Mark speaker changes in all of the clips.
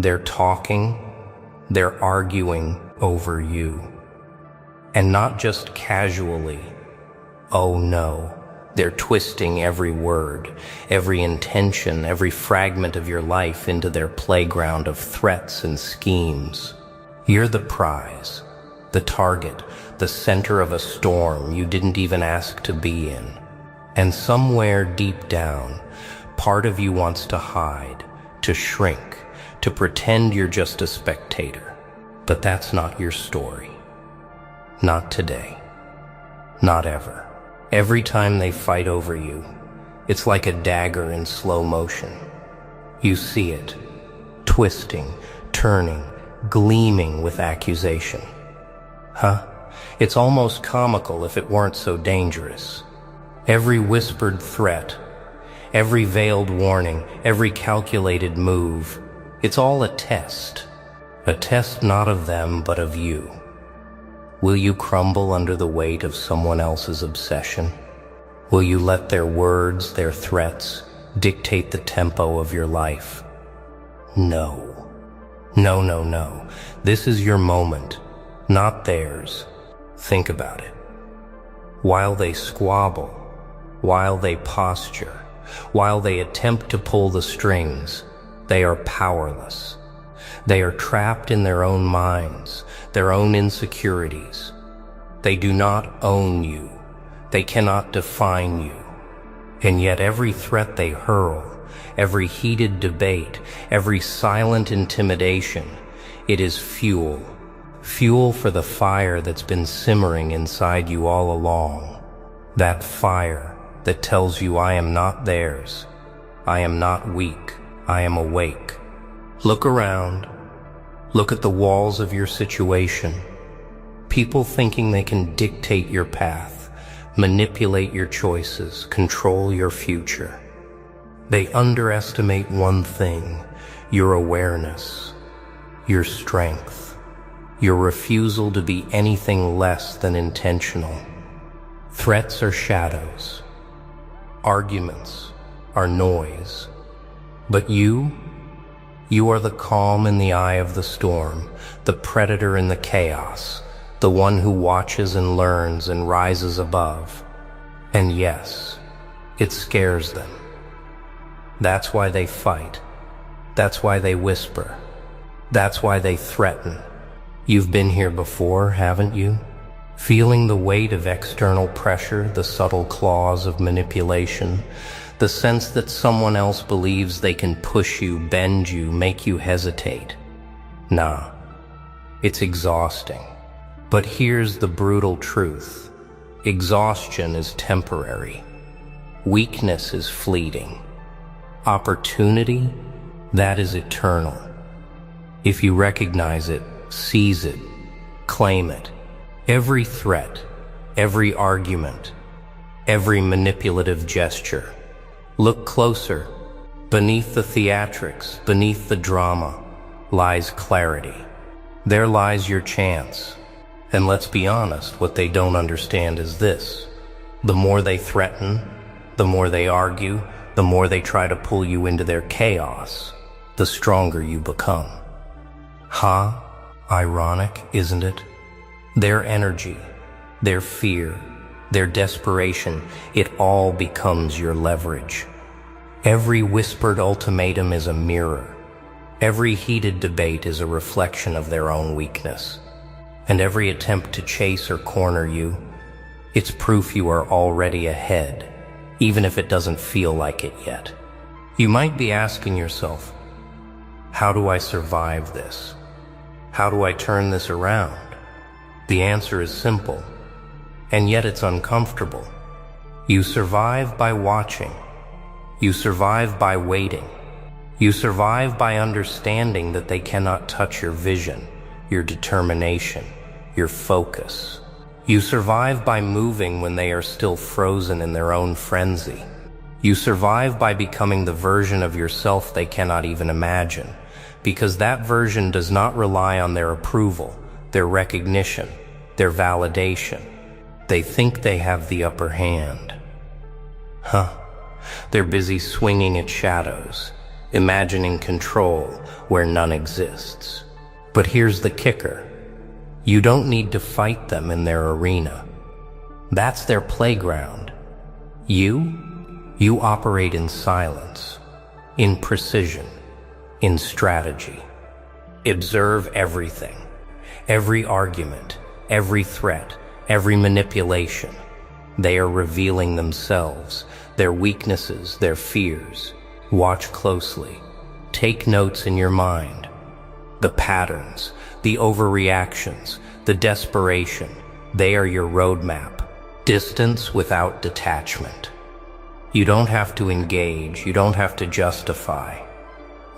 Speaker 1: They're talking, they're arguing over you. And not just casually. Oh no, they're twisting every word, every intention, every fragment of your life into their playground of threats and schemes. You're the prize, the target, the center of a storm you didn't even ask to be in. And somewhere deep down, part of you wants to hide, to shrink, to pretend you're just a spectator. But that's not your story. Not today. Not ever. Every time they fight over you, it's like a dagger in slow motion. You see it, twisting, turning, gleaming with accusation. It's almost comical if it weren't so dangerous. Every whispered threat, every veiled warning, every calculated move, it's all a test not of them but of you. Will you crumble under the weight of someone else's obsession? Will you let their words, their threats, dictate the tempo of your life? No. No, no, no. This is your moment, not theirs. Think about it. While they squabble, while they posture, while they attempt to pull the strings, they are powerless. They are trapped in their own minds, their own insecurities. They do not own you. They cannot define you. And yet every threat they hurl, every heated debate, every silent intimidation, it is fuel. Fuel for the fire that's been simmering inside you all along. That fire that tells you I am not theirs. I am not weak. I am awake. Look around. Look at the walls of your situation. People thinking they can dictate your path, manipulate your choices, control your future. They underestimate one thing, your awareness, your strength, your refusal to be anything less than intentional. Threats are shadows. Arguments are noise. But you are the calm in the eye of the storm, the predator in the chaos, the one who watches and learns and rises above. And yes, it scares them. That's why they fight. That's why they whisper. That's why they threaten. You've been here before, haven't you? Feeling the weight of external pressure, the subtle claws of manipulation, the sense that someone else believes they can push you, bend you, make you hesitate. Nah, it's exhausting. But here's the brutal truth. Exhaustion is temporary. Weakness is fleeting. Opportunity, that is eternal. If you recognize it, seize it, claim it. Every threat, every argument, every manipulative gesture. Look closer. Beneath the theatrics, beneath the drama, lies clarity. There lies your chance. And let's be honest, what they don't understand is this. The more they threaten, the more they argue, the more they try to pull you into their chaos, the stronger you become. Ironic, isn't it? Their energy, their fear, their desperation, it all becomes your leverage. Every whispered ultimatum is a mirror. Every heated debate is a reflection of their own weakness. And every attempt to chase or corner you, it's proof you are already ahead, even if it doesn't feel like it yet. You might be asking yourself, how do I survive this? How do I turn this around? The answer is simple, and yet it's uncomfortable. You survive by watching. You survive by waiting. You survive by understanding that they cannot touch your vision, your determination, your focus. You survive by moving when they are still frozen in their own frenzy. You survive by becoming the version of yourself they cannot even imagine, because that version does not rely on their approval, their recognition, their validation. They think they have the upper hand. They're busy swinging at shadows, imagining control where none exists. But here's the kicker. You don't need to fight them in their arena. That's their playground. You operate in silence, in precision, in strategy. Observe everything, every argument, every threat, every manipulation. They are revealing themselves, their weaknesses, their fears. Watch closely. Take notes in your mind. The patterns, the overreactions, the desperation, they are your roadmap. Distance without detachment. You don't have to engage, you don't have to justify.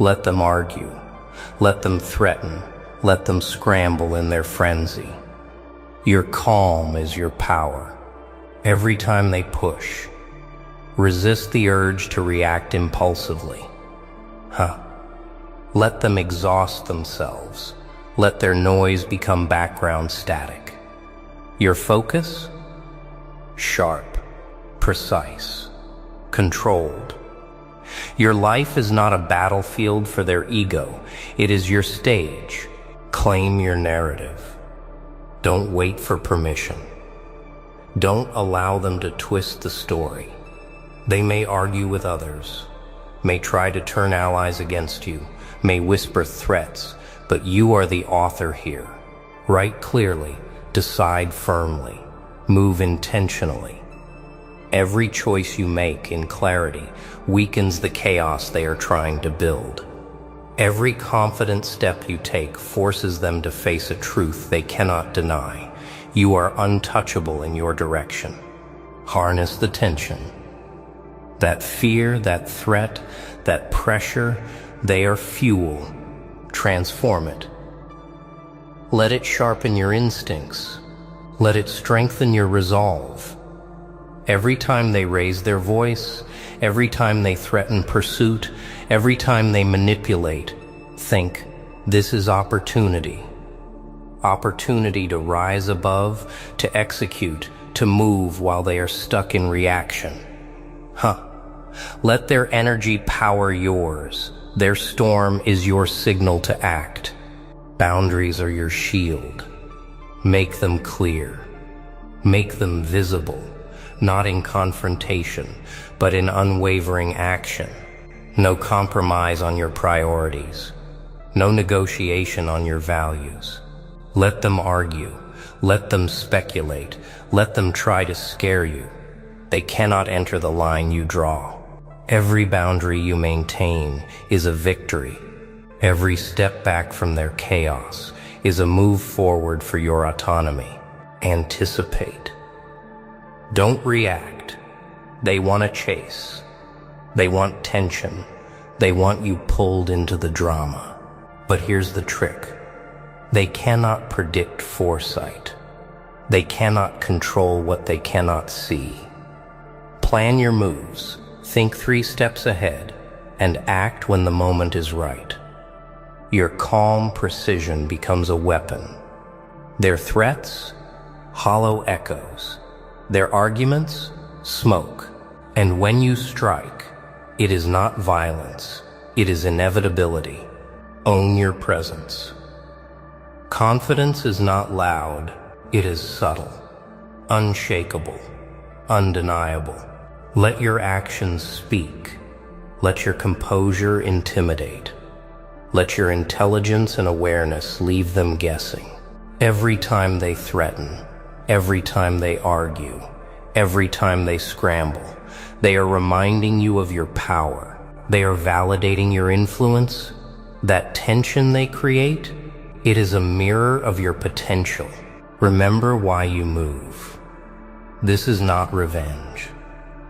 Speaker 1: Let them argue, let them threaten, let them scramble in their frenzy. Your calm is your power. Every time they push, resist the urge to react impulsively. Let them exhaust themselves. Let their noise become background static. Your focus? Sharp, precise, controlled. Your life is not a battlefield for their ego. It is your stage. Claim your narrative. Don't wait for permission. Don't allow them to twist the story. They may argue with others, may try to turn allies against you, may whisper threats, but you are the author here. Write clearly, decide firmly, move intentionally. Every choice you make in clarity weakens the chaos they are trying to build. Every confident step you take forces them to face a truth they cannot deny. You are untouchable in your direction. Harness the tension. That fear, that threat, that pressure, they are fuel. Transform it. Let it sharpen your instincts. Let it strengthen your resolve. Every time they raise their voice, every time they threaten pursuit, every time they manipulate, think, this is opportunity. Opportunity to rise above, to execute, to move while they are stuck in reaction. Let their energy power yours. Their storm is your signal to act. Boundaries are your shield. Make them clear. Make them visible, not in confrontation, but in unwavering action. No compromise on your priorities. No negotiation on your values. Let them argue. Let them speculate. Let them try to scare you. They cannot enter the line you draw. Every boundary you maintain is a victory. Every step back from their chaos is a move forward for your autonomy. Anticipate. Don't react. They want to chase. They want tension. They want you pulled into the drama. But here's the trick. They cannot predict foresight. They cannot control what they cannot see. Plan your moves. Think 3 steps ahead and act when the moment is right. Your calm precision becomes a weapon. Their threats? Hollow echoes. Their arguments? Smoke. And when you strike, it is not violence. It is inevitability. Own your presence. Confidence is not loud. It is subtle, unshakable, undeniable. Let your actions speak. Let your composure intimidate. Let your intelligence and awareness leave them guessing. Every time they threaten, every time they argue, every time they scramble, they are reminding you of your power. They are validating your influence. That tension they create, it is a mirror of your potential. Remember why you move. This is not revenge.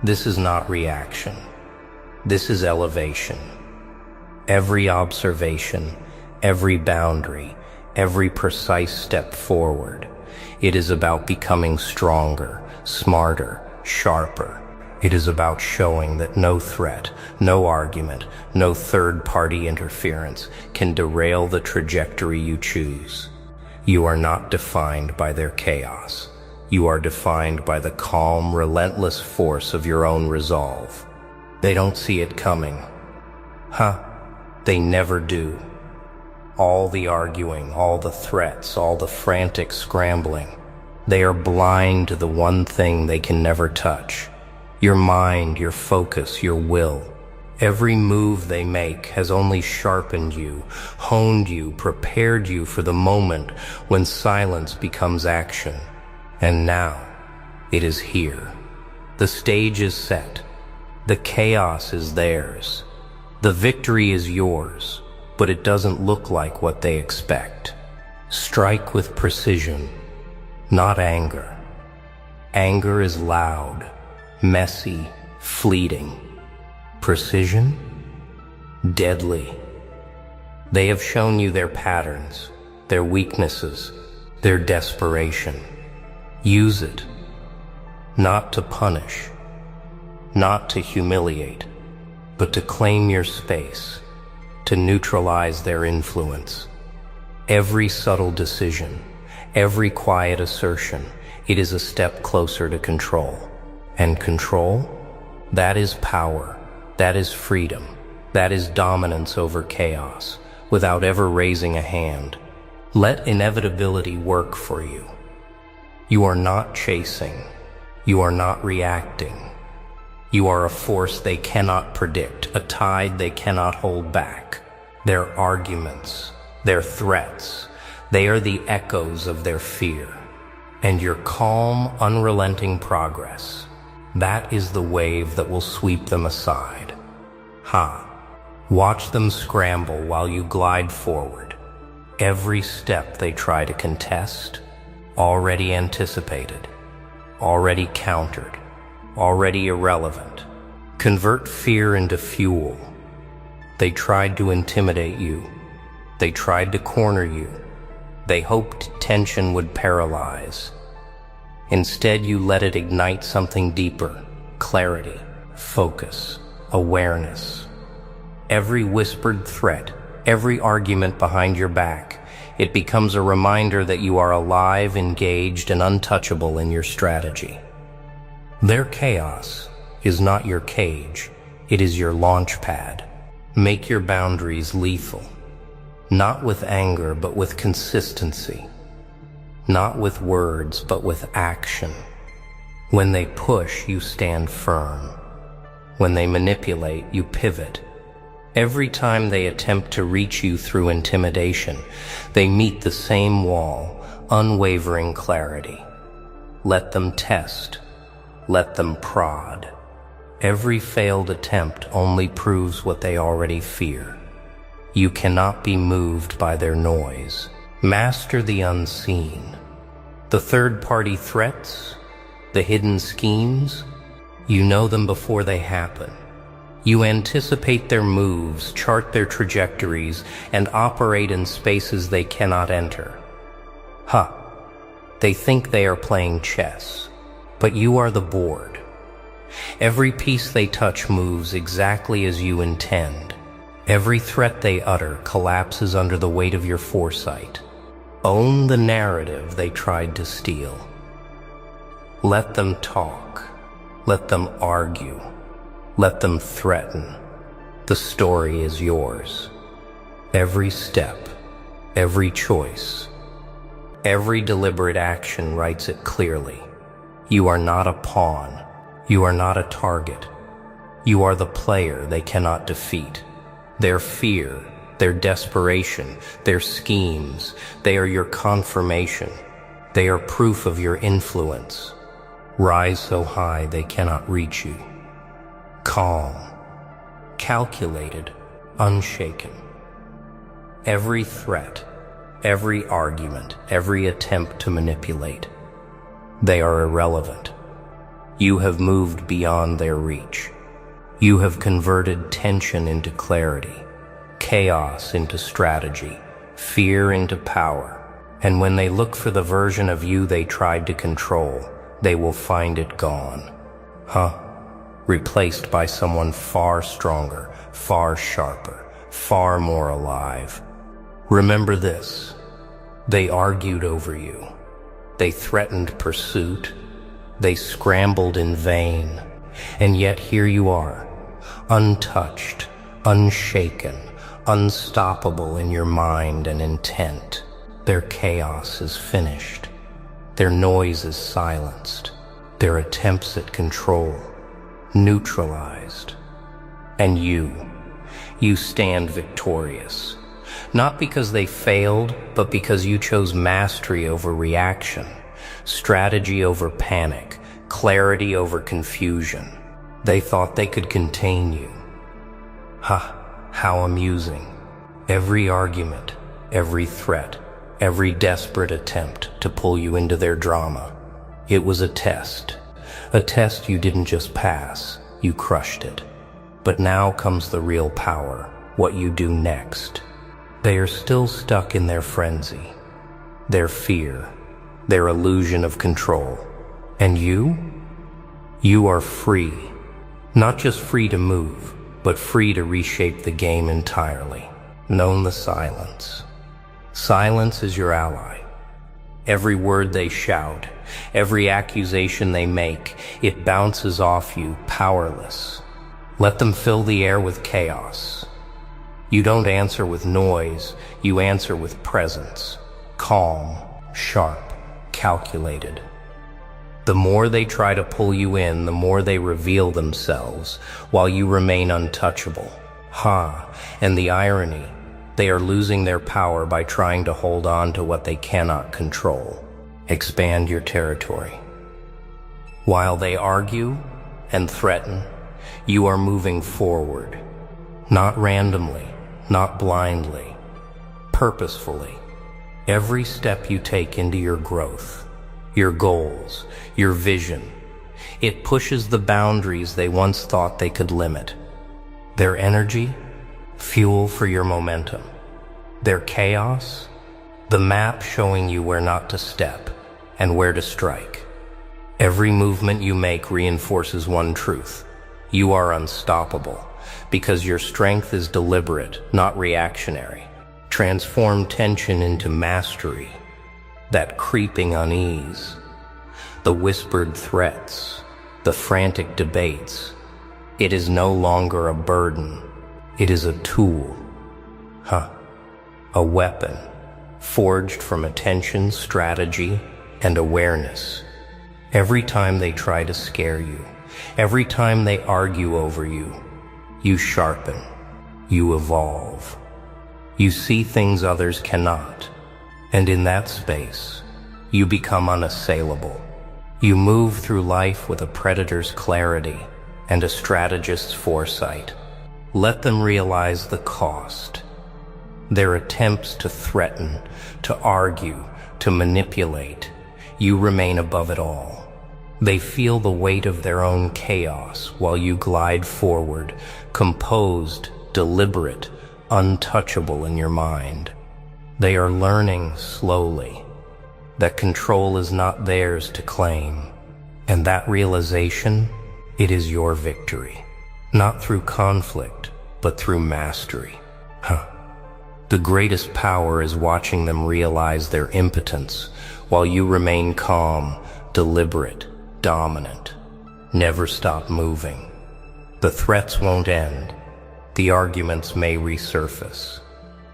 Speaker 1: This is not reaction. This is elevation. Every observation, every boundary, every precise step forward, it is about becoming stronger, smarter, sharper. It is about showing that no threat, no argument, no third-party interference can derail the trajectory you choose. You are not defined by their chaos. You are defined by the calm, relentless force of your own resolve. They don't see it coming. They never do. All the arguing, all the threats, all the frantic scrambling, they are blind to the one thing they can never touch. Your mind, your focus, your will. Every move they make has only sharpened you, honed you, prepared you for the moment when silence becomes action. And now, it is here. The stage is set. The chaos is theirs. The victory is yours, but it doesn't look like what they expect. Strike with precision, not anger. Anger is loud, messy, fleeting. Precision? Deadly. They have shown you their patterns, their weaknesses, their desperation. Use it. Not to punish, not to humiliate, but to claim your space, to neutralize their influence. Every subtle decision, every quiet assertion, it is a step closer to control. And control? That is power. That is freedom. That is dominance over chaos, without ever raising a hand. Let inevitability work for you. You are not chasing. You are not reacting. You are a force they cannot predict, a tide they cannot hold back. Their arguments, their threats, they are the echoes of their fear. And your calm, unrelenting progress, that is the wave that will sweep them aside. Watch them scramble while you glide forward. Every step they try to contest, already anticipated, already countered, already irrelevant. Convert fear into fuel. They tried to intimidate you. They tried to corner you. They hoped tension would paralyze. Instead, you let it ignite something deeper: clarity, focus, awareness. Every whispered threat, every argument behind your back, it becomes a reminder that you are alive, engaged, and untouchable in your strategy. Their chaos is not your cage, it is your launch pad. Make your boundaries lethal, not with anger, but with consistency. Not with words, but with action. When they push, you stand firm. When they manipulate, you pivot. Every time they attempt to reach you through intimidation, they meet the same wall, unwavering clarity. Let them test. Let them prod. Every failed attempt only proves what they already fear. You cannot be moved by their noise. Master the unseen. The third-party threats, the hidden schemes, you know them before they happen. You anticipate their moves, chart their trajectories, and operate in spaces they cannot enter. They think they are playing chess, but you are the board. Every piece they touch moves exactly as you intend. Every threat they utter collapses under the weight of your foresight. Own the narrative they tried to steal. Let them talk. Let them argue. Let them threaten. The story is yours. Every step, every choice, every deliberate action writes it clearly. You are not a pawn. You are not a target. You are the player they cannot defeat. Their fear, their desperation, their schemes, they are your confirmation. They are proof of your influence. Rise so high they cannot reach you. Calm, calculated, unshaken. Every threat, every argument, every attempt to manipulate, they are irrelevant. You have moved beyond their reach. You have converted tension into clarity, chaos into strategy, fear into power. And when they look for the version of you they tried to control, they will find it gone. Replaced by someone far stronger, far sharper, far more alive. Remember this: they argued over you. They threatened pursuit. They scrambled in vain. And yet here you are, untouched, unshaken, unstoppable in your mind and intent. Their chaos is finished. Their noise is silenced. Their attempts at control neutralized. And you stand victorious. Not because they failed, but because you chose mastery over reaction, strategy over panic, clarity over confusion. They thought they could contain you. How amusing. Every argument, every threat, every desperate attempt to pull you into their drama. It was a test you didn't just pass, you crushed it. But now comes the real power, what you do next. They are still stuck in their frenzy, their fear, their illusion of control. And you are free. Not just free to move, but free to reshape the game entirely. Known the silence. Silence is your ally. Every word they shout, every accusation they make, it bounces off you, powerless. Let them fill the air with chaos. You don't answer with noise, you answer with presence. Calm, sharp, calculated. The more they try to pull you in, the more they reveal themselves, while you remain untouchable. And the irony, they are losing their power by trying to hold on to what they cannot control. Expand your territory. While they argue and threaten, you are moving forward. Not randomly, not blindly, purposefully. Every step you take into your growth, your goals, your vision, it pushes the boundaries they once thought they could limit. Their energy, fuel for your momentum. Their chaos, the map showing you where not to step and where to strike. Every movement you make reinforces one truth. You are unstoppable, because your strength is deliberate, not reactionary. Transform tension into mastery, that creeping unease, the whispered threats, the frantic debates. It is no longer a burden. It is a tool. A weapon, forged from attention, strategy, and awareness. Every time they try to scare you, every time they argue over you, you sharpen, you evolve. You see things others cannot, and in that space, you become unassailable. You move through life with a predator's clarity and a strategist's foresight. Let them realize the cost. Their attempts to threaten, to argue, to manipulate, you remain above it all. They feel the weight of their own chaos while you glide forward, composed, deliberate, untouchable in your mind. They are learning slowly that control is not theirs to claim, and that realization, it is your victory. Not through conflict, but through mastery. The greatest power is watching them realize their impotence while you remain calm, deliberate, dominant. Never stop moving. The threats won't end. The arguments may resurface.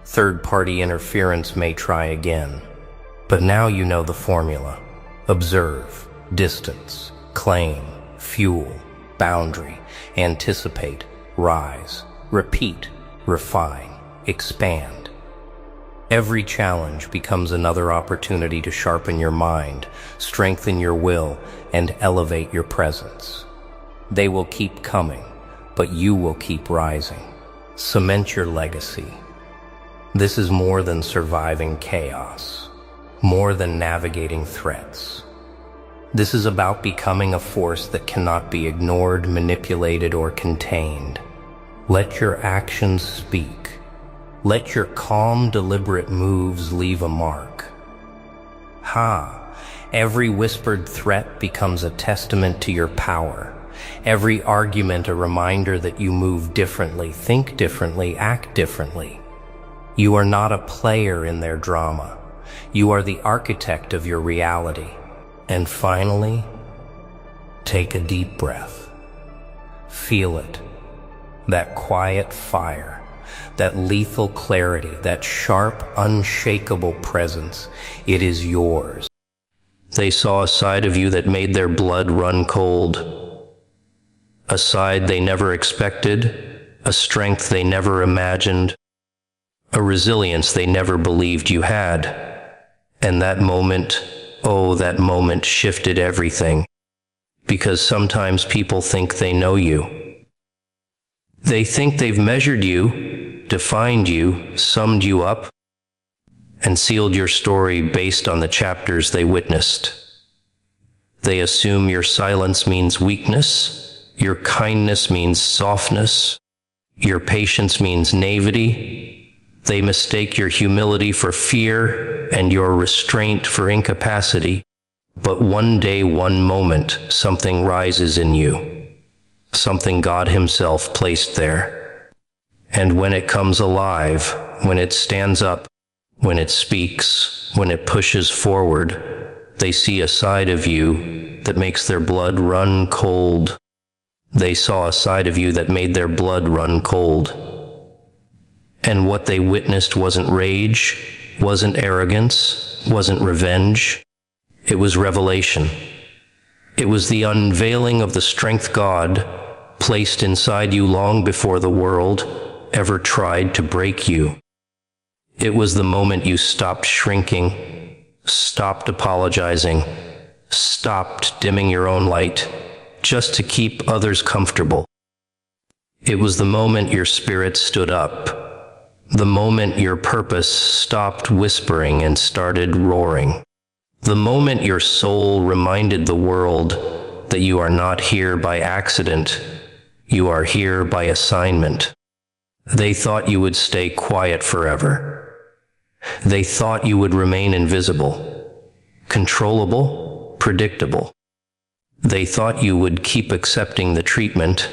Speaker 1: Third-party interference may try again. But now you know the formula. Observe, distance, claim, fuel, boundary, anticipate, rise, repeat, refine, expand. Every challenge becomes another opportunity to sharpen your mind, strengthen your will, and elevate your presence. They will keep coming, but you will keep rising. Cement your legacy. This is more than surviving chaos, more than navigating threats. This is about becoming a force that cannot be ignored, manipulated, or contained. Let your actions speak. Let your calm, deliberate moves leave a mark. Every whispered threat becomes a testament to your power. Every argument a reminder that you move differently, think differently, act differently. You are not a player in their drama. You are the architect of your reality. And finally, take a deep breath. Feel it. That quiet fire, that lethal clarity, that sharp, unshakable presence. It is yours. They saw a side of you that made their blood run cold, a side they never expected, a strength they never imagined, a resilience they never believed you had. And that moment, oh, that moment shifted everything. Because sometimes people think they know you. They think they've measured you, defined you, summed you up, and sealed your story based on the chapters they witnessed. They assume your silence means weakness, your kindness means softness, your patience means naivety. They mistake your humility for fear and your restraint for incapacity. But one day, one moment, something rises in you, something God Himself placed there. And when it comes alive, when it stands up, when it speaks, when it pushes forward, they see a side of you that makes their blood run cold. They saw a side of you that made their blood run cold. And what they witnessed wasn't rage, wasn't arrogance, wasn't revenge. It was revelation. It was the unveiling of the strength God placed inside you long before the world ever tried to break you. It was the moment you stopped shrinking, stopped apologizing, stopped dimming your own light just to keep others comfortable. It was the moment your spirit stood up, the moment your purpose stopped whispering and started roaring. The moment your soul reminded the world that you are not here by accident, you are here by assignment. They thought you would stay quiet forever. They thought you would remain invisible, controllable, predictable. They thought you would keep accepting the treatment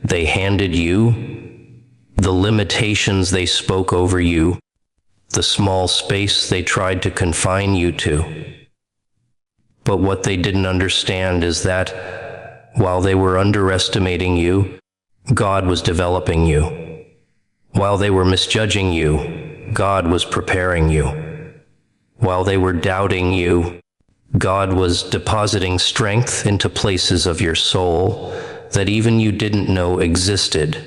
Speaker 1: they handed you, the limitations they spoke over you, the small space they tried to confine you to. But what they didn't understand is that, while they were underestimating you, God was developing you. While they were misjudging you, God was preparing you. While they were doubting you, God was depositing strength into places of your soul that even you didn't know existed.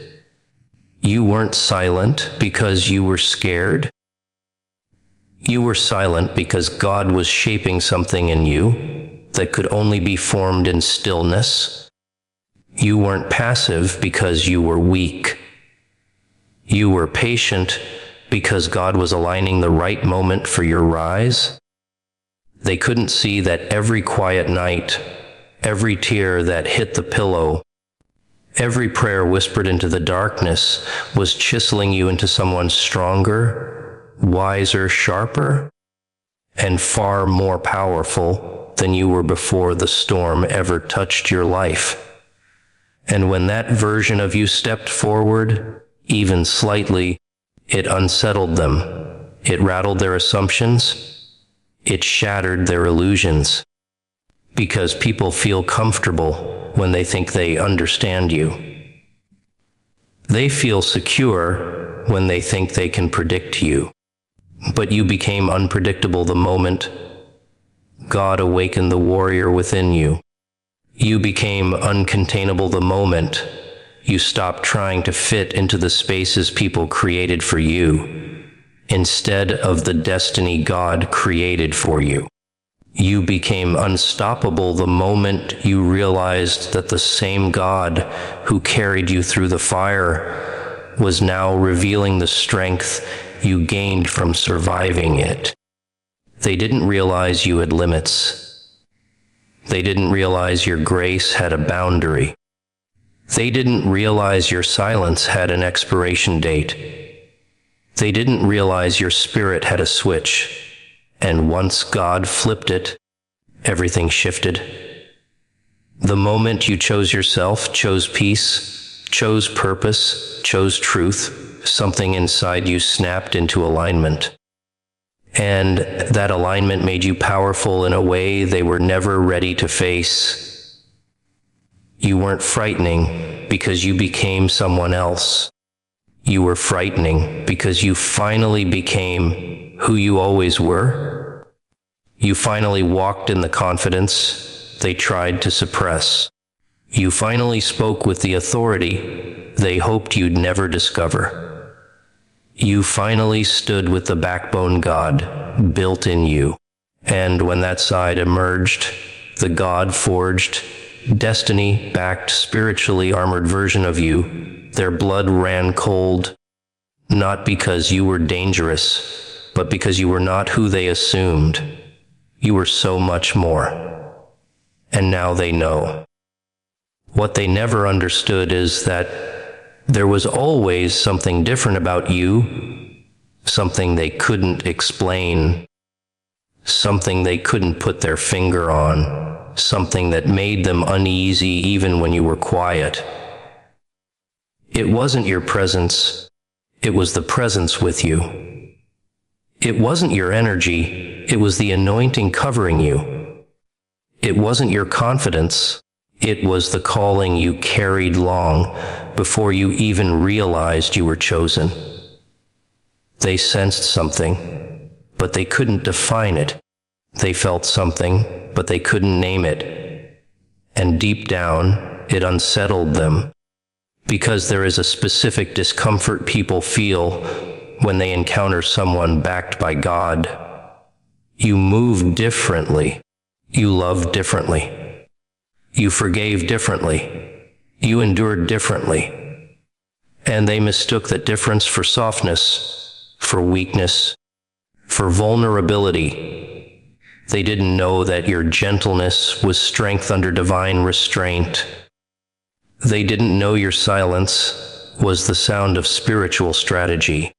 Speaker 1: You weren't silent because you were scared. You were silent because God was shaping something in you that could only be formed in stillness. You weren't passive because you were weak. You were patient because God was aligning the right moment for your rise. They couldn't see that every quiet night, every tear that hit the pillow, every prayer whispered into the darkness was chiseling you into someone stronger, wiser, sharper, and far more powerful than you were before the storm ever touched your life. And when that version of you stepped forward, even slightly, it unsettled them. It rattled their assumptions. It shattered their illusions. Because people feel comfortable when they think they understand you. They feel secure when they think they can predict you. But you became unpredictable the moment God awakened the warrior within you. You became uncontainable the moment you stopped trying to fit into the spaces people created for you, instead of the destiny God created for you. You became unstoppable the moment you realized that the same God who carried you through the fire was now revealing the strength you gained from surviving it. They didn't realize you had limits. They didn't realize your grace had a boundary. They didn't realize your silence had an expiration date. They didn't realize your spirit had a switch, and once God flipped it, everything shifted. The moment you chose yourself, chose peace, chose purpose, chose truth, something inside you snapped into alignment. And that alignment made you powerful in a way they were never ready to face. You weren't frightening because you became someone else. You were frightening because you finally became who you always were. You finally walked in the confidence they tried to suppress. You finally spoke with the authority they hoped you'd never discover. You finally stood with the backbone God built in you. And when that side emerged, the God-forged, destiny-backed, spiritually armored version of you, their blood ran cold, not because you were dangerous, but because you were not who they assumed. You were so much more. And now they know. What they never understood is that there was always something different about you, something they couldn't explain, something they couldn't put their finger on, something that made them uneasy even when you were quiet. It wasn't your presence, it was the presence with you. It wasn't your energy, it was the anointing covering you. It wasn't your confidence, it was the calling you carried long before you even realized you were chosen. They sensed something, but they couldn't define it. They felt something, but they couldn't name it. And deep down, it unsettled them, because there is a specific discomfort people feel when they encounter someone backed by God. You moved differently. You loved differently. You forgave differently. You endured differently. And they mistook that difference for softness, for weakness, for vulnerability. They didn't know that your gentleness was strength under divine restraint. They didn't know your silence was the sound of spiritual strategy.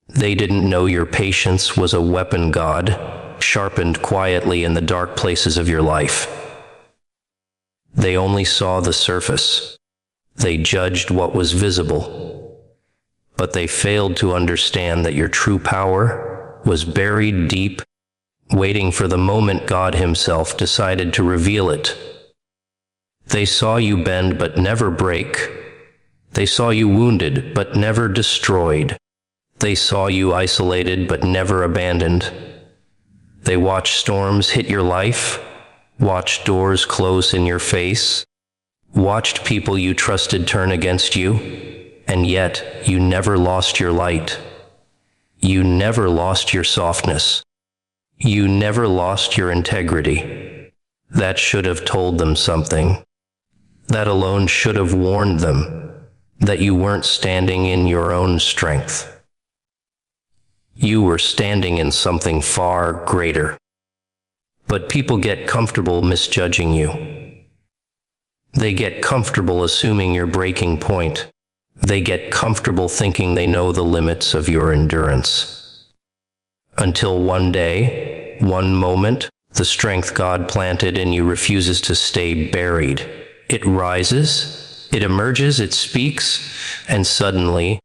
Speaker 1: They didn't know your patience was a weapon God sharpened quietly in the dark places of your life. They only saw the surface. They judged what was visible. But they failed to understand that your true power was buried deep, waiting for the moment God Himself decided to reveal it. They saw you bend but never break. They saw you wounded but never destroyed. They saw you isolated but never abandoned. They watched storms hit your life, watched doors close in your face, watched people you trusted turn against you, and yet you never lost your light. You never lost your softness. You never lost your integrity. That should have told them something. That alone should have warned them that you weren't standing in your own strength. You were standing in something far greater. But people get comfortable misjudging you. They get comfortable assuming your breaking point. They get comfortable thinking they know the limits of your endurance. Until one day, one moment, the strength God planted in you refuses to stay buried. It rises, it emerges, it speaks, and suddenly,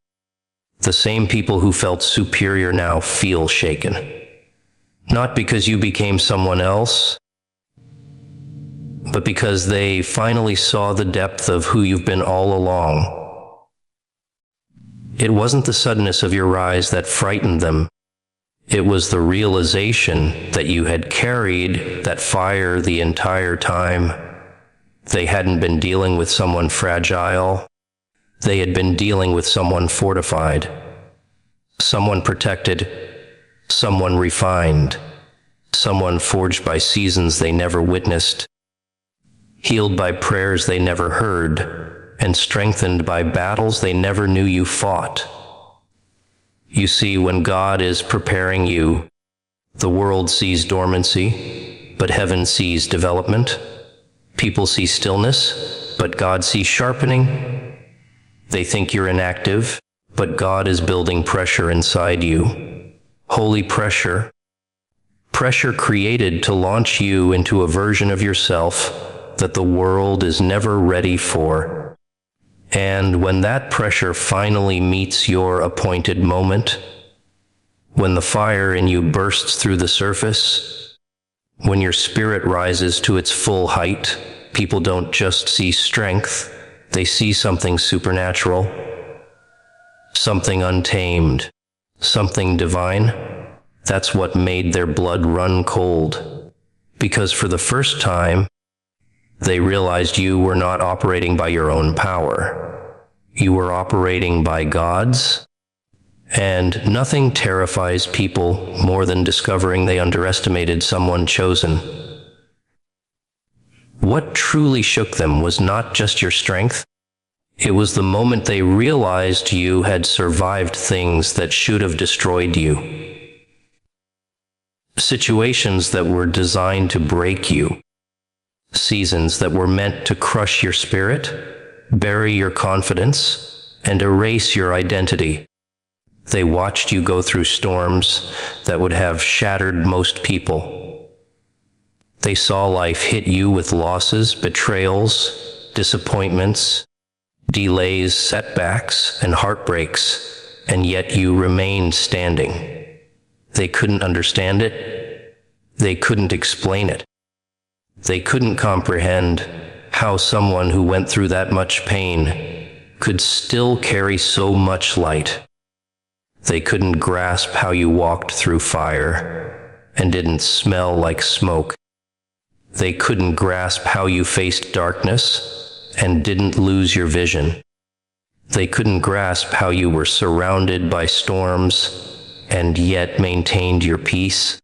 Speaker 1: the same people who felt superior now feel shaken. Not because you became someone else, but because they finally saw the depth of who you've been all along. It wasn't the suddenness of your rise that frightened them. It was the realization that you had carried that fire the entire time. They hadn't been dealing with someone fragile. They had been dealing with someone fortified, someone protected, someone refined, someone forged by seasons they never witnessed, healed by prayers they never heard, and strengthened by battles they never knew you fought. You see, when God is preparing you, the world sees dormancy, but heaven sees development. People see stillness, but God sees sharpening. They think you're inactive, but God is building pressure inside you. Holy pressure. Pressure created to launch you into a version of yourself that the world is never ready for. And when that pressure finally meets your appointed moment, when the fire in you bursts through the surface, when your spirit rises to its full height, people don't just see strength, they see something supernatural. something untamed, something divine. That's what made their blood run cold. Because for the first time, they realized you were not operating by your own power. You were operating by God's. And nothing terrifies people more than discovering they underestimated someone chosen. What truly shook them was not just your strength. It was the moment they realized you had survived things that should have destroyed you. Situations that were designed to break you. Seasons that were meant to crush your spirit, bury your confidence, and erase your identity. They watched you go through storms that would have shattered most people. They saw life hit you with losses, betrayals, disappointments, delays, setbacks, and heartbreaks, and yet you remained standing. They couldn't understand it. They couldn't explain it. They couldn't comprehend how someone who went through that much pain could still carry so much light. They couldn't grasp how you walked through fire and didn't smell like smoke. They couldn't grasp how you faced darkness and didn't lose your vision. They couldn't grasp how you were surrounded by storms and yet maintained your peace.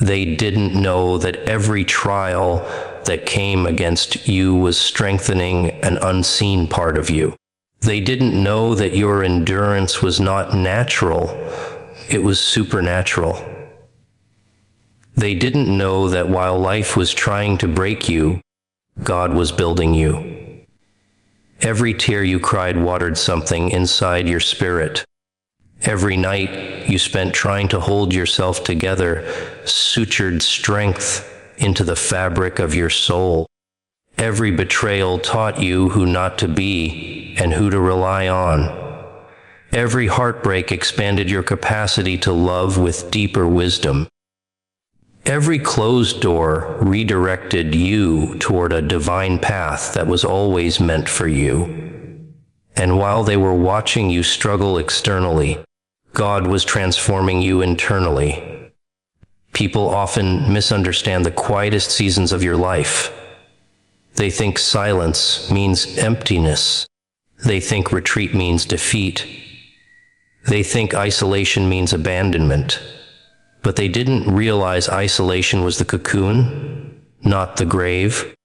Speaker 1: They didn't know that every trial that came against you was strengthening an unseen part of you. They didn't know that your endurance was not natural, it was supernatural. They didn't know that while life was trying to break you, God was building you. Every tear you cried watered something inside your spirit. Every night you spent trying to hold yourself together sutured strength into the fabric of your soul. Every betrayal taught you who not to be and who to rely on. Every heartbreak expanded your capacity to love with deeper wisdom. Every closed door redirected you toward a divine path that was always meant for you. And while they were watching you struggle externally, God was transforming you internally. People often misunderstand the quietest seasons of your life. They think silence means emptiness. They think retreat means defeat. They think isolation means abandonment. But they didn't realize isolation was the cocoon, not the grave.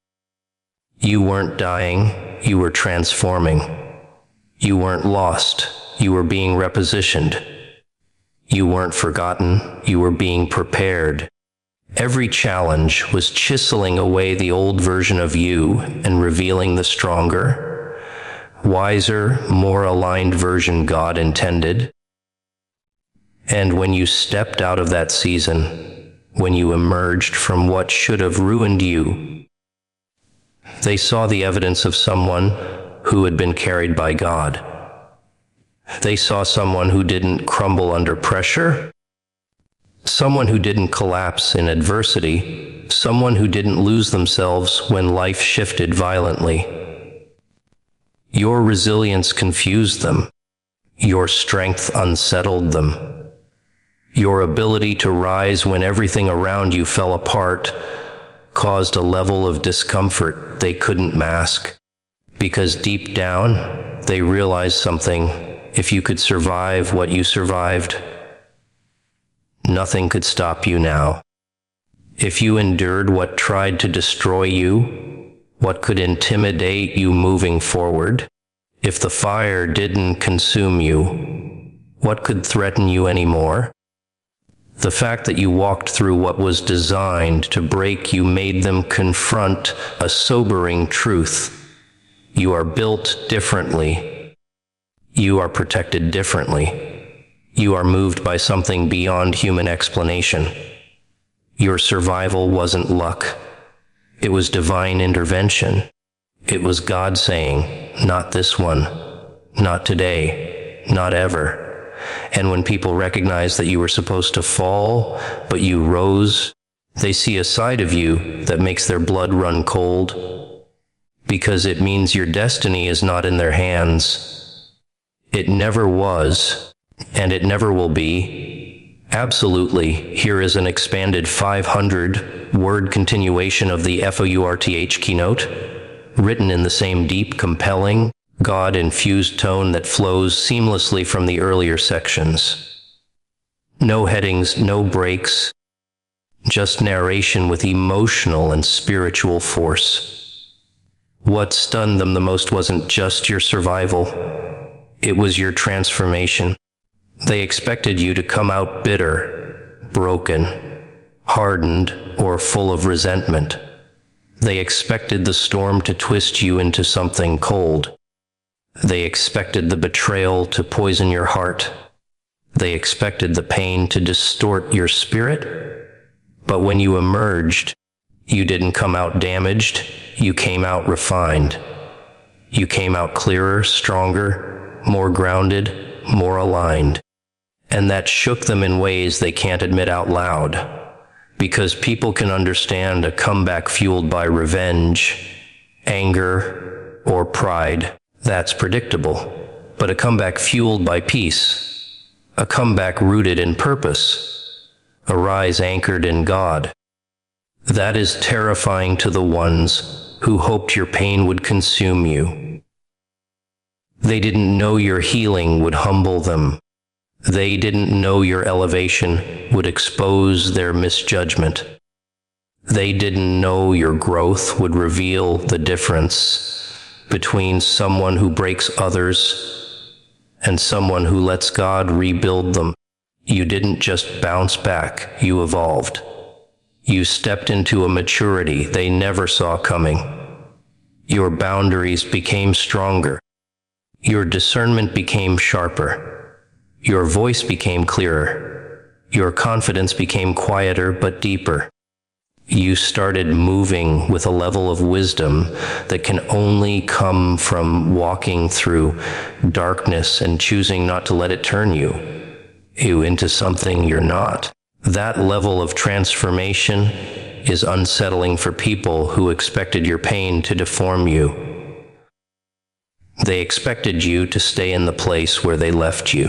Speaker 1: You weren't dying, you were transforming. You weren't lost, you were being repositioned. You weren't forgotten, you were being prepared. Every challenge was chiseling away the old version of you and revealing the stronger, wiser, more aligned version God intended. And when you stepped out of that season, when you emerged from what should have ruined you, they saw the evidence of someone who had been carried by God. They saw someone who didn't crumble under pressure, someone who didn't collapse in adversity, someone who didn't lose themselves when life shifted violently. Your resilience confused them. Your strength unsettled them. Your ability to rise when everything around you fell apart caused a level of discomfort they couldn't mask. Because deep down, they realized something. If you could survive what you survived, nothing could stop you now. If you endured what tried to destroy you, what could intimidate you moving forward? If the fire didn't consume you, what could threaten you anymore? The fact that you walked through what was designed to break you made them confront a sobering truth. You are built differently. You are protected differently. You are moved by something beyond human explanation. Your survival wasn't luck. It was divine intervention. It was God saying, not this one, not today, not ever. And when people recognize that you were supposed to fall, but you rose, they see a side of you that makes their blood run cold, because it means your destiny is not in their hands. It never was, and it never will be. Absolutely, here is an expanded 500-word continuation of the FOURTH keynote, written in the same deep, compelling, God-infused tone that flows seamlessly from the earlier sections. No headings, no breaks, just narration with emotional and spiritual force. What stunned them the most wasn't just your survival, it was your transformation. They expected you to come out bitter, broken, hardened, or full of resentment. They expected the storm to twist you into something cold. They expected the betrayal to poison your heart. They expected the pain to distort your spirit. But when you emerged, you didn't come out damaged, you came out refined. You came out clearer, stronger, more grounded, more aligned. And that shook them in ways they can't admit out loud. Because people can understand a comeback fueled by revenge, anger, or pride. That's predictable. But a comeback fueled by peace, a comeback rooted in purpose, a rise anchored in God. That is terrifying to the ones who hoped your pain would consume you. They didn't know your healing would humble them. They didn't know your elevation would expose their misjudgment. They didn't know your growth would reveal the difference between someone who breaks others and someone who lets God rebuild them. You didn't just bounce back, you evolved. You stepped into a maturity they never saw coming. Your boundaries became stronger. Your discernment became sharper. Your voice became clearer. Your confidence became quieter but deeper. You started moving with a level of wisdom that can only come from walking through darkness and choosing not to let it turn you into something you're not. That level of transformation is unsettling for people who expected your pain to deform you. They expected you to stay in the place where they left you.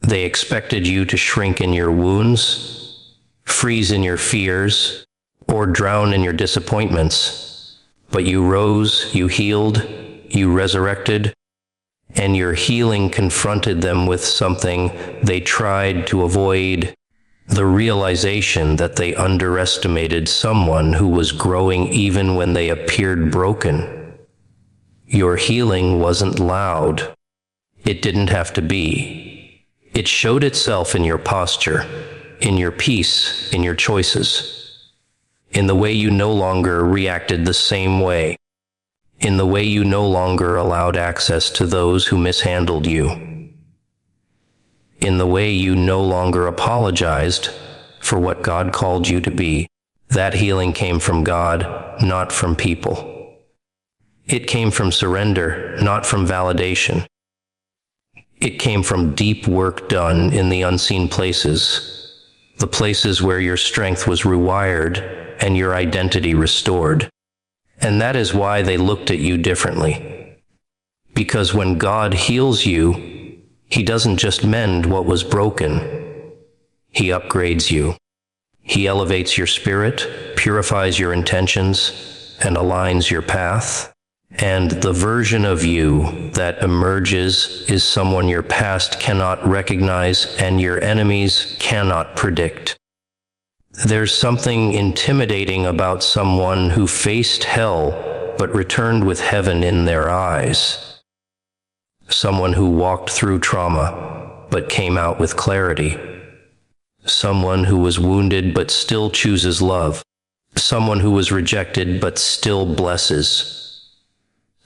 Speaker 1: They expected you to shrink in your wounds, freeze in your fears, or drown in your disappointments. But you rose, you healed, you resurrected, and your healing confronted them with something they tried to avoid, the realization that they underestimated someone who was growing even when they appeared broken. Your healing wasn't loud. It didn't have to be. It showed itself in your posture, in your peace, in your choices, in the way you no longer reacted the same way, in the way you no longer allowed access to those who mishandled you, in the way you no longer apologized for what God called you to be. That healing came from God, not from people. It came from surrender, not from validation. It came from deep work done in the unseen places, the places where your strength was rewired and your identity restored. And that is why they looked at you differently. Because when God heals you, He doesn't just mend what was broken. He upgrades you. He elevates your spirit, purifies your intentions, and aligns your path. And the version of you that emerges is someone your past cannot recognize and your enemies cannot predict. There's something intimidating about someone who faced hell but returned with heaven in their eyes. Someone who walked through trauma but came out with clarity. Someone who was wounded but still chooses love. Someone who was rejected but still blesses.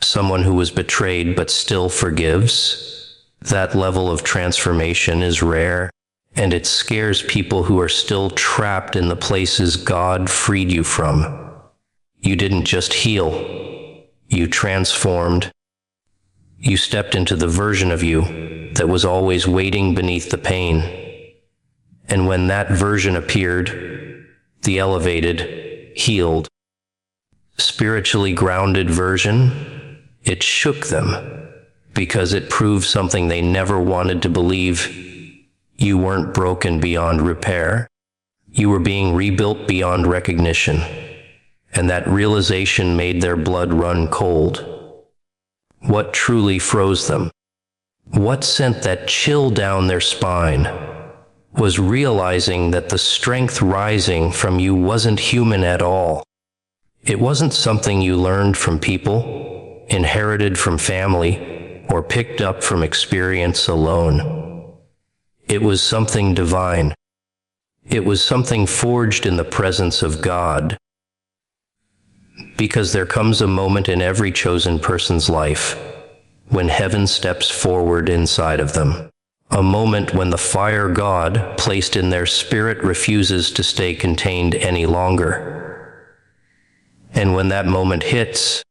Speaker 1: Someone who was betrayed but still forgives. That level of transformation is rare, and it scares people who are still trapped in the places God freed you from. You didn't just heal, you transformed. You stepped into the version of you that was always waiting beneath the pain. And when that version appeared, the elevated, healed, spiritually grounded version, it shook them, because it proved something they never wanted to believe. You weren't broken beyond repair. You were being rebuilt beyond recognition. And that realization made their blood run cold. What truly froze them? What sent that chill down their spine was realizing that the strength rising from you wasn't human at all. It wasn't something you learned from people, inherited from family, or picked up from experience alone. It was something divine. It was something forged in the presence of God. Because there comes a moment in every chosen person's life when heaven steps forward inside of them. A moment when the fire God placed in their spirit refuses to stay contained any longer. And when that moment hits,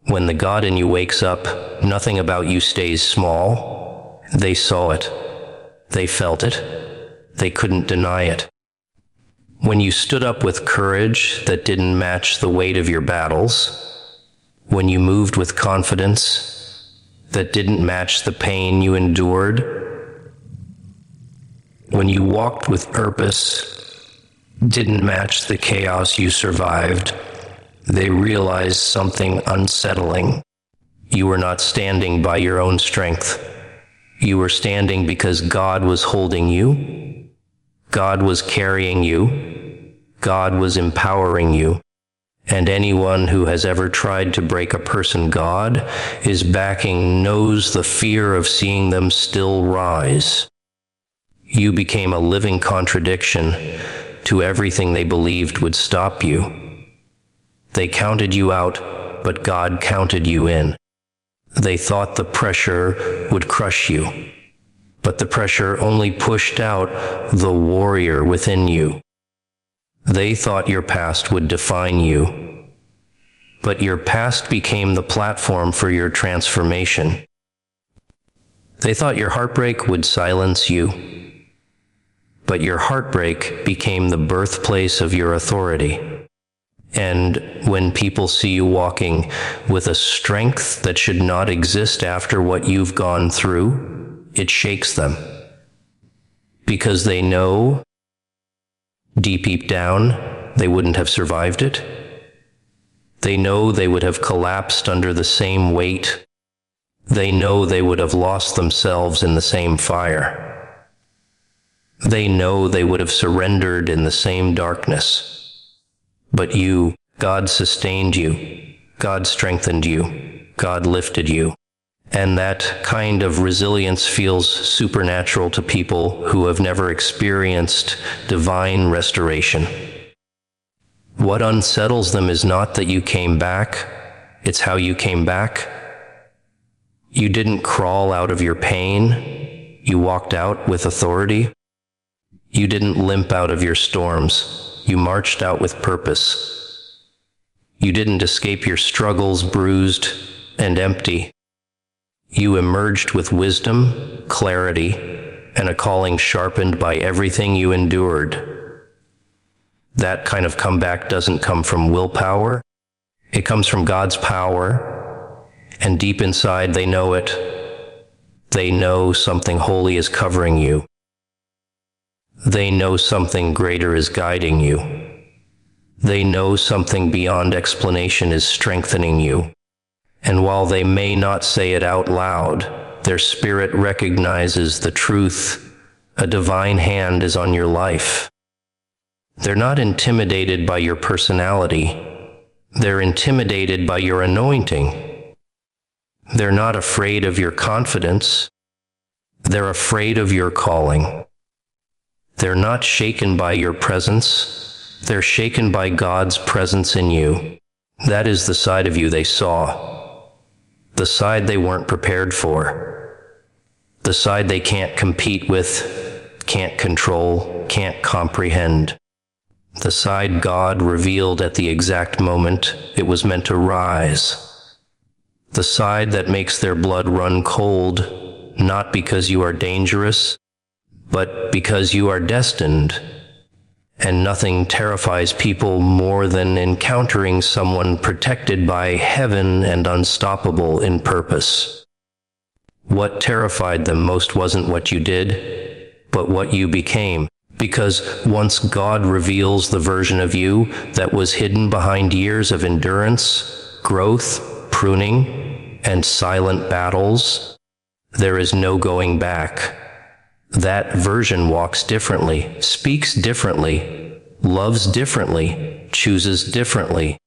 Speaker 1: when the God in you wakes up, nothing about you stays small. They saw it. They felt it. They couldn't deny it. When you stood up with courage that didn't match the weight of your battles, when you moved with confidence that didn't match the pain you endured, when you walked with purpose, didn't match the chaos you survived, they realized something unsettling. You were not standing by your own strength. You were standing because God was holding you. God was carrying you. God was empowering you. And anyone who has ever tried to break a person God is backing knows the fear of seeing them still rise. You became a living contradiction to everything they believed would stop you. They counted you out, but God counted you in. They thought the pressure would crush you, but the pressure only pushed out the warrior within you. They thought your past would define you, but your past became the platform for your transformation. They thought your heartbreak would silence you, but your heartbreak became the birthplace of your authority. And when people see you walking with a strength that should not exist after what you've gone through, it shakes them. Because they know, deep down, they wouldn't have survived it. They know they would have collapsed under the same weight. They know they would have lost themselves in the same fire. They know they would have surrendered in the same darkness. But you, God sustained you, God strengthened you, God lifted you. And that kind of resilience feels supernatural to people who have never experienced divine restoration. What unsettles them is not that you came back, it's how you came back. You didn't crawl out of your pain, you walked out with authority. You didn't limp out of your storms, you marched out with purpose. You didn't escape your struggles bruised and empty. You emerged with wisdom, clarity, and a calling sharpened by everything you endured. That kind of comeback doesn't come from willpower. It comes from God's power, and deep inside they know it. They know something holy is covering you. They know something greater is guiding you. They know something beyond explanation is strengthening you. And while they may not say it out loud, their spirit recognizes the truth. A divine hand is on your life. They're not intimidated by your personality. They're intimidated by your anointing. They're not afraid of your confidence. They're afraid of your calling. They're not shaken by your presence. They're shaken by God's presence in you. That is the side of you they saw. The side they weren't prepared for. The side they can't compete with, can't control, can't comprehend. The side God revealed at the exact moment it was meant to rise. The side that makes their blood run cold, not because you are dangerous, but because you are destined. And nothing terrifies people more than encountering someone protected by heaven and unstoppable in purpose. What terrified them most wasn't what you did, but what you became. Because once God reveals the version of you that was hidden behind years of endurance, growth, pruning, and silent battles, there is no going back. That version walks differently, speaks differently, loves differently, chooses differently.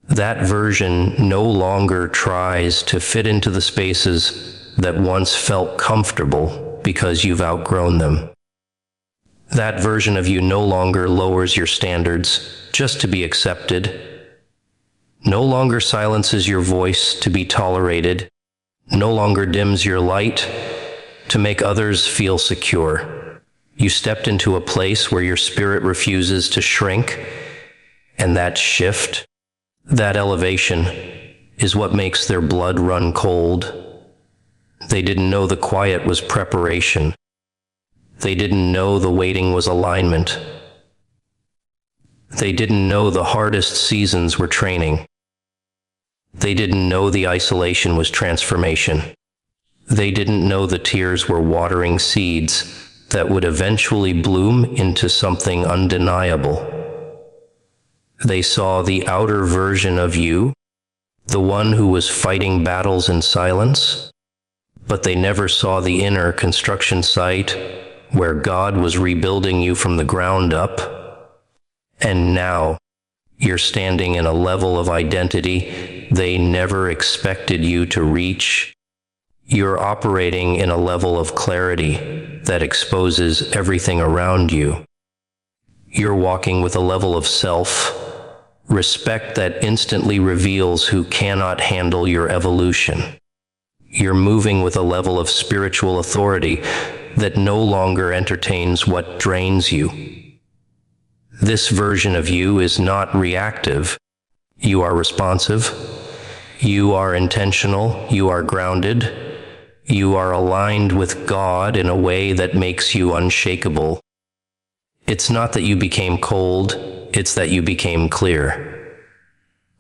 Speaker 1: That version no longer tries to fit into the spaces that once felt comfortable because you've outgrown them. That version of you no longer lowers your standards just to be accepted, no longer silences your voice to be tolerated, no longer dims your light to make others feel secure. You stepped into a place where your spirit refuses to shrink, and that shift, that elevation, is what makes their blood run cold. They didn't know the quiet was preparation. They didn't know the waiting was alignment. They didn't know the hardest seasons were training. They didn't know the isolation was transformation. They didn't know the tears were watering seeds that would eventually bloom into something undeniable. They saw the outer version of you, the one who was fighting battles in silence, but they never saw the inner construction site where God was rebuilding you from the ground up. And now, you're standing in a level of identity they never expected you to reach. You're operating in a level of clarity that exposes everything around you. You're walking with a level of self-respect that instantly reveals who cannot handle your evolution. You're moving with a level of spiritual authority that no longer entertains what drains you. This version of you is not reactive. You are responsive. You are intentional. You are grounded. You are aligned with God in a way that makes you unshakable. It's not that you became cold, it's that you became clear.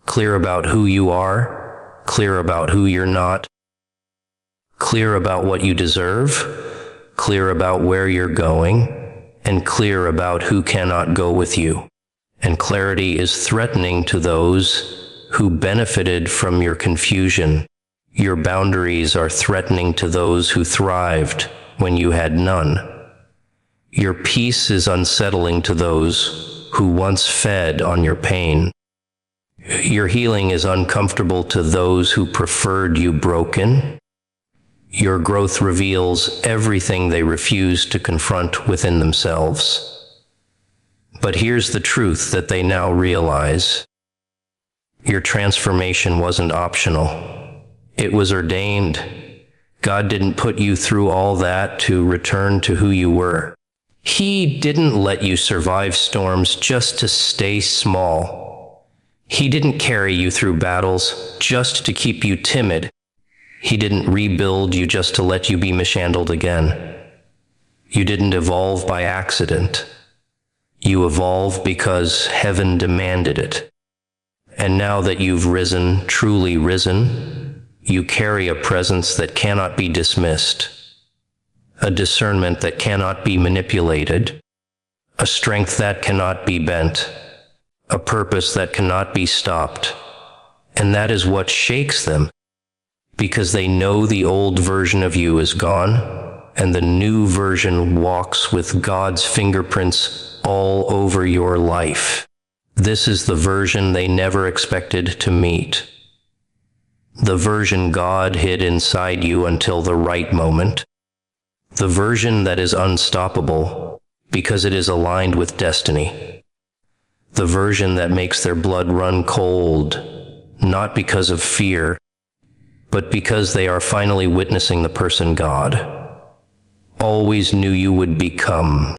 Speaker 1: Clear about who you are, clear about who you're not, clear about what you deserve, clear about where you're going, and clear about who cannot go with you. And clarity is threatening to those who benefited from your confusion. Your boundaries are threatening to those who thrived when you had none. Your peace is unsettling to those who once fed on your pain. Your healing is uncomfortable to those who preferred you broken. Your growth reveals everything they refuse to confront within themselves. But here's the truth that they now realize. Your transformation wasn't optional. It was ordained. God didn't put you through all that to return to who you were. He didn't let you survive storms just to stay small. He didn't carry you through battles just to keep you timid. He didn't rebuild you just to let you be mishandled again. You didn't evolve by accident. You evolved because heaven demanded it. And now that you've risen, truly risen, you carry a presence that cannot be dismissed, a discernment that cannot be manipulated, a strength that cannot be bent, a purpose that cannot be stopped. And that is what shakes them, because they know the old version of you is gone, and the new version walks with God's fingerprints all over your life. This is the version they never expected to meet. The version God hid inside you until the right moment. The version that is unstoppable because it is aligned with destiny. The version that makes their blood run cold, not because of fear, but because they are finally witnessing the person God always knew you would become.